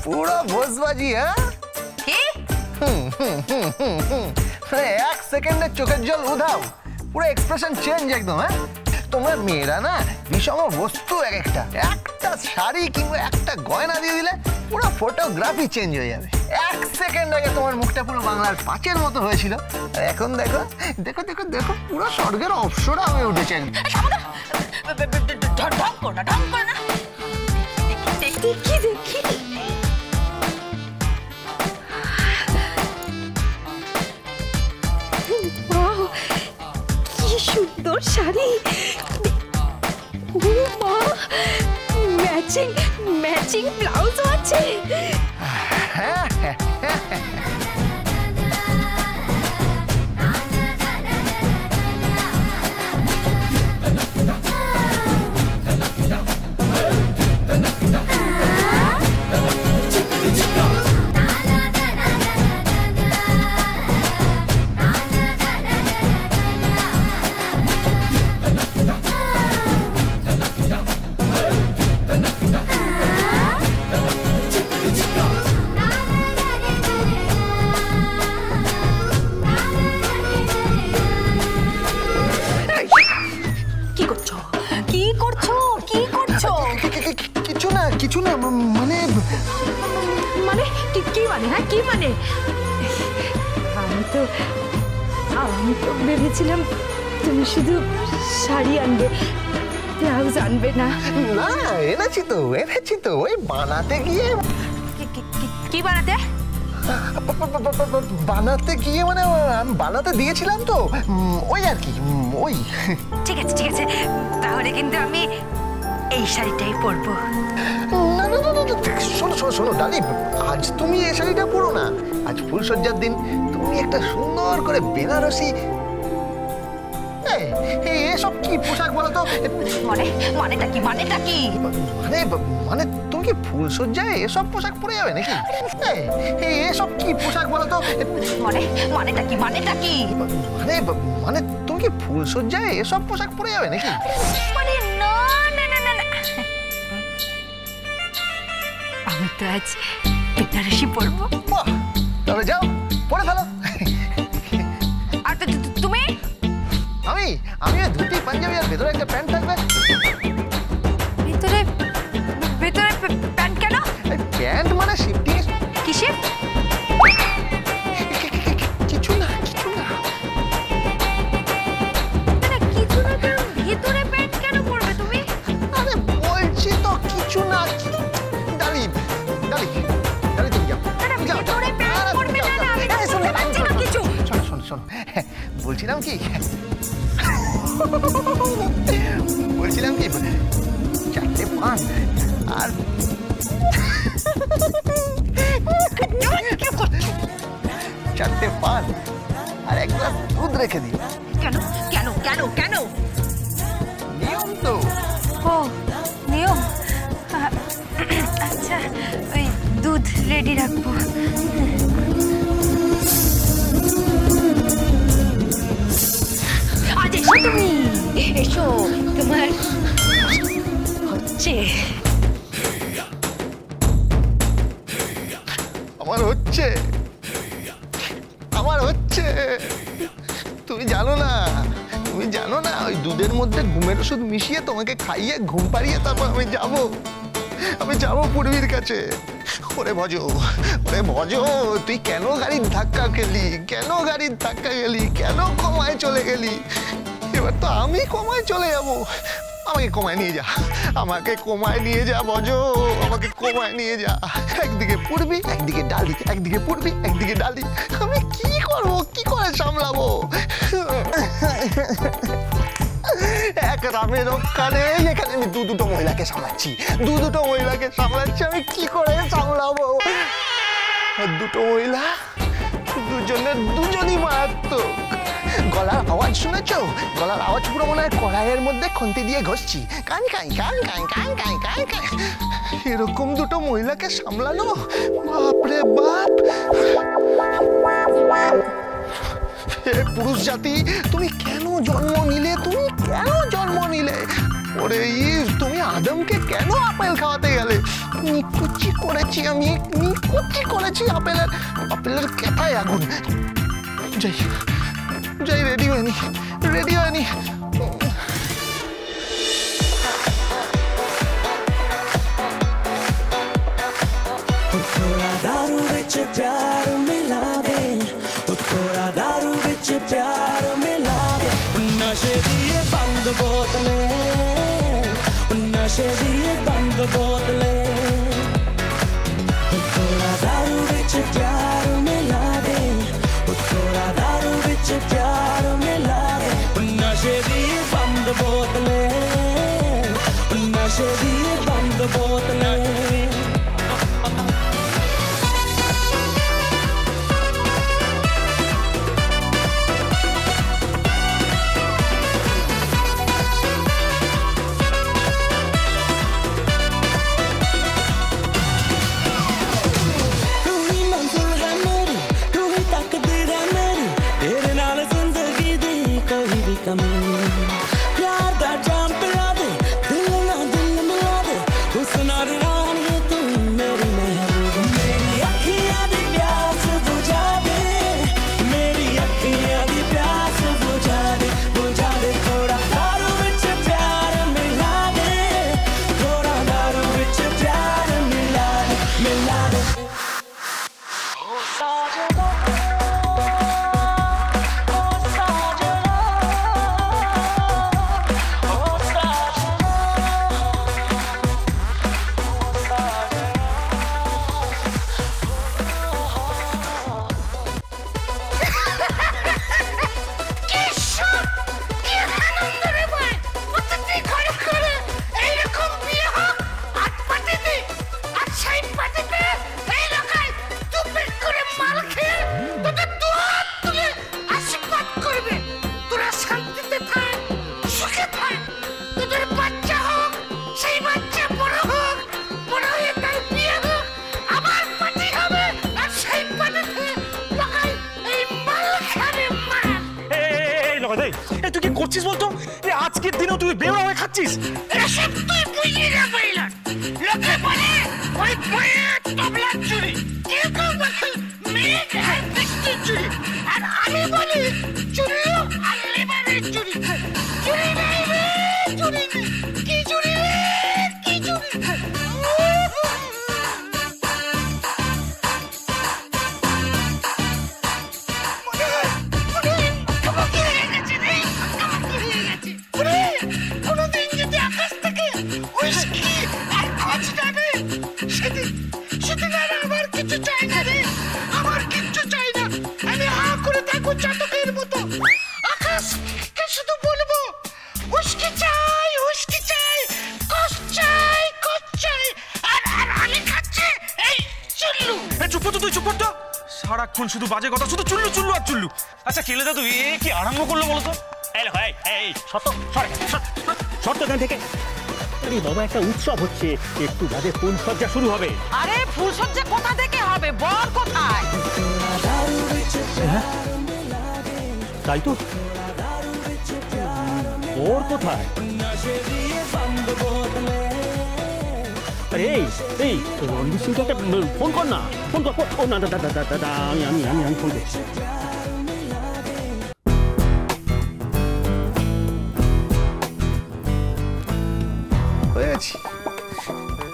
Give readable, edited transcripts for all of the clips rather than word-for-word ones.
পুরো ভোজবাজি। হ্যাঁ কি? এক সেকেন্ডে চোখের জল উধাও, পুরো এক্সপ্রেশন চেঞ্জ একদম। হ্যাঁ তোমরা মেয়েরা না বিষম বস্তু, একটা শাড়ি কিংবা একটা গয়না দিয়ে দিলে পুরো ফটোগ্রাফি চেঞ্জ হয়ে যাবে। এক সেকেন্ড আগে তোমার মুখটা পুরো বাংলার পাঁচের মতো হয়েছিল, আর এখন দেখো দেখো দেখো দেখো পুরো স্বর্গের অপ্সরা হয়ে উঠেছে। দেখি দেখি কি সুন্দর শাড়ি, ম্যাচিং ম্যাচিং ব্লাউজও আছে। হ্যাঁ হ্যাঁ হ্যাঁ কিছু না মানে মানে কি মানে? হ্যাঁ কি মানে? আমি তো ভেবেছিলাম তুমি শুধু শাড়ি আনবে, ব্লাউজ আনবে না। না এনেছি তো ওই বানাতে গিয়ে। কি বানাতে? বানাতে গিয়ে মানে আমি বানাতে দিয়েছিলাম তো, ওই আর কি ওই। ঠিক আছে ঠিক আছে, তাহলে কিন্তু আমি এই শাড়িটাই পরবো। না না না শোনো শোনো শোনো ডালি, আজ তুমি এই শাড়িটা পরো না, আজ ফুলসজ্জার দিন তুমি একটা সুন্দর করে বেনারসি। এসব কি পোশাক বলো তো? মানেটা কি? মানে তুমি কি ফুলসজ্জায় এসব পোশাক পরে যাবে নাকি? এসব কি পোশাক বলো তো? মানেটা কি? মানে তুমি কি ফুলসজ্জায় এসব পোশাক পরে যাবে নাকি? আমি তো আজ বেনারসি পরবো। তবে যাও পরে ফেলো। আর তুমি? আমি ধুতি পাঞ্জাবি আর ভেতরে একটা প্যান্ট থাকবে। ভেতরে প্যান্ট কেন? প্যান্ট মানে শিফটিং। কিসের? কিছু না ভেতরে প্যান্ট কেন পরবে তুমি? আরে বলছি তো কিছু না। ডালি তুমি যাও। ভেতরে প্যান্ট পরবে না, আমি তো শুনতে পাচ্ছি না কিছু। শোন বলছিলাম কি চারটে পান আর এক গ্লাস দুধ রেখে দিও। কেন? নিয়ম তো। ও নিয়ম, আচ্ছা ওই দুধ রেডি রাখবো। আজ এসো তুমি, এসো, তোমার হচ্ছে। আমার হচ্ছে তুমি জানো না ওই দুধের মধ্যে ঘুমের ওষুধ মিশিয়ে তোমাকে খাইয়ে ঘুম পাড়িয়ে তারপর আমি যাবো পূর্বীর কাছে। ওরে ভজ তুই কেন গাড়ির ধাক্কা খেলি, কেন কমায় চলে গেলি? এবার তো আমি কমায় চলে যাবো। আমাকে কমায় নিয়ে যা ভজ, আমাকে কমায় নিয়ে যা। একদিকে পূর্বী একদিকে ডালি, আমি কি করবো, কি করে সামলাবো? এক রামের ওখানে এখানে আমি দুটো মহিলাকে সামলাচ্ছি, আমি কি করে সামলাবো? দুটো মহিলা, দুজনই মারাত্মক। গলার আওয়াজ শুনেছো? গলার আওয়াজ পুরো মনে হয় কড়াইয়ের মধ্যে খুন্তি দিয়ে ঘষছি। কান কাই এরকম দুটো মহিলাকে সামলানো, বাপরে বাপ। হে পুরুষ জাতি, তুমি কেন জন্ম নিলে? ওরে তুমি আদমকে কেন আপেল খাওয়াতে গেলে? নিকুচি করেছি আমি, নিকুচি করেছি আপেলের কেথায় আগুন। যাই যাই, রেডি হয়নি। दारू विच प्यार मिला दे, थोड़ा दारू विच प्यार मिला दे। नशे दिए बंद बोतले, नशे दिए बंद बोतले। थोड़ा दारू विच प्यार मिला दे, थोड़ा दारू विच प्यार मिला दे। नशे दिए बंद बोतले, नशे दिए बंद बोतले। प्यार दा जाम पिला दे, दिल ना दिल मिला दे, हुस्न और रानी तू मेरी महबूब। मेरी अखियां दी प्यास बुझा दे, मेरी अखियां दी प्यास बुझा दे, बुझा दे। थोड़ा दारू विच प्यार मिला दे, थोड़ा दारू विच प्यार मिला दे, मिला दे। हो साजना, তুই কি করছিস বলতো? আজকের দিনেও তুই বেওয়া হয়ে খাচ্ছিস? এসব তুই বুঝলি না পাইলট। লোকে বলে ওই বইয়ে তবলার চুরি, কেউ কেউ বলে মেঘ আর বৃষ্টির চুরি, আর আমি বলি চুল্লু আর লিভারের চুরি। চুরি নেই রে, চুরি নেই। কি চুরি রে, কি চুরি? সারাক্ষণ শুধু বাজে কথা, শুধু চুল্লু চুল্লু আর চুল্লু। আচ্ছা কেলে দাদু এ কি আরম্ভ করলো বলো তো? শর্ত এখান থেকে। আরে বাবা, একটা উৎসব হচ্ছে, একটু বাদে ফুলসজ্জা শুরু হবে। আরে ফুলসজ্জা কোথা থেকে হবে? বর কোথায়? তাই তো, বর কোথায়? এই রণবীর সিংকে একটা ফোন কর না, ফোন কর। ও না দাদা, আমি ফোন করছি।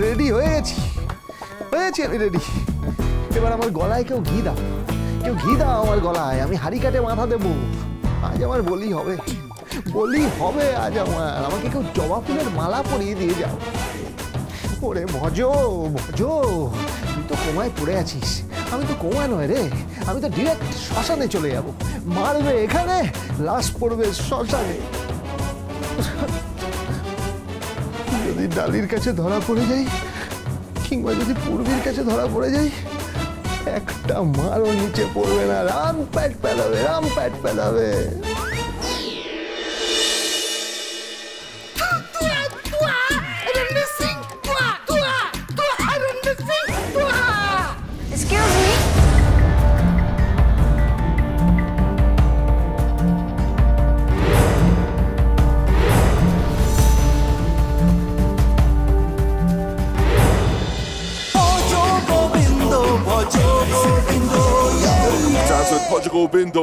রেডি হয়ে গেছি আমি রেডি। এবার আমার গলায় কেউ ঘি দাও, আমার গলায়। আমি হাড়ি কাটে মাথা দেবো। আজ আমার বলি হবে আজ আমার। আমাকে কেউ জবা ফুলের মালা পরিয়ে দিয়ে যাও। ওরে ভজো, তুই তো কোমায় পড়ে আছিস। আমি তো কোমায় নয় রে, আমি তো ডিরেক্ট শ্মশানে চলে যাব। মারবে এখানে, লাশ পড়বে শ্মশানে। যদি ডালির কাছে ধরা পড়ে যাই, কিংবা যদি পূর্বীর কাছে ধরা পড়ে যাই, একটা মারও নিচে পড়বে না। রাম প্যাট পেলাবে। ভজ গোবিন্দ।